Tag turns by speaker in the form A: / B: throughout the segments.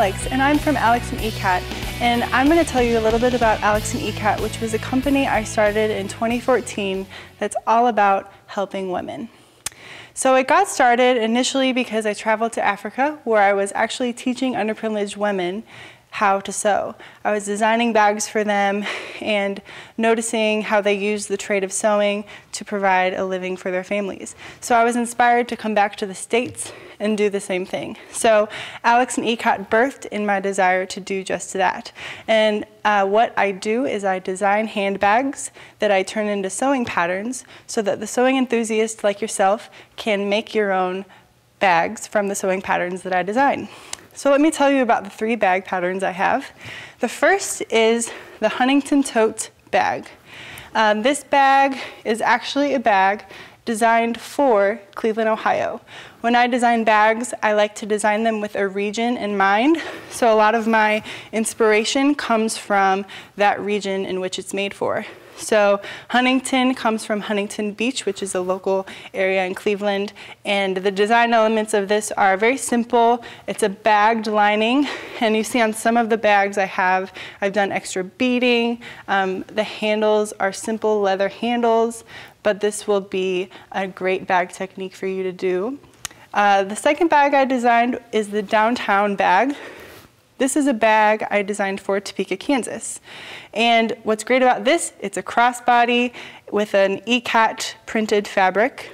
A: Alex, and I'm from Alex and ECAT, and I'm going to tell you a little bit about Alex and ECAT, which was a company I started in 2014 that's all about helping women. So it got started initially because I traveled to Africa, where I was actually teaching underprivileged women how to sew. I was designing bags for them and noticing how they used the trade of sewing to provide a living for their families. So I was inspired to come back to the States and do the same thing. So Alex and ECAT birthed in my desire to do just that. And what I do is I design handbags that I turn into sewing patterns so that the sewing enthusiast like yourself can make your own bags from the sewing patterns that I design. So let me tell you about the 3 bag patterns I have. The first is the Huntington Tote Bag. This bag is actually a bag designed for Cleveland, Ohio. When I design bags, I like to design them with a region in mind. So a lot of my inspiration comes from that region in which it's made for. So Huntington comes from Huntington Beach, which is a local area in Cleveland, and the design elements of this are very simple. It's a bagged lining, and you see on some of the bags I've done extra beading. The handles are simple leather handles, but this will be a great bag technique for you to do. The second bag I designed is the Downtown bag. This is a bag I designed for Topeka, Kansas. And what's great about this, it's a crossbody with an ECAT printed fabric.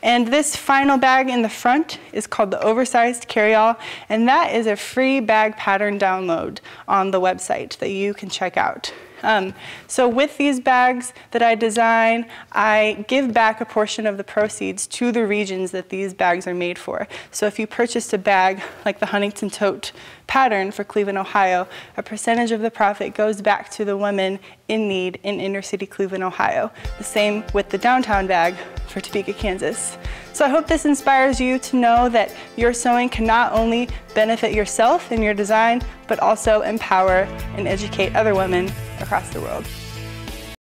A: And this final bag in the front is called the Oversized Carry-all, and that is a free bag pattern download on the website that you can check out. So with these bags that I design, I give back a portion of the proceeds to the regions that these bags are made for. So if you purchased a bag like the Huntington Tote pattern for Cleveland, Ohio, a percentage of the profit goes back to the women in need in inner city Cleveland, Ohio. The same with the Downtown bag for Topeka, Kansas. So I hope this inspires you to know that your sewing can not only benefit yourself and your design, but also empower and educate other women across the world.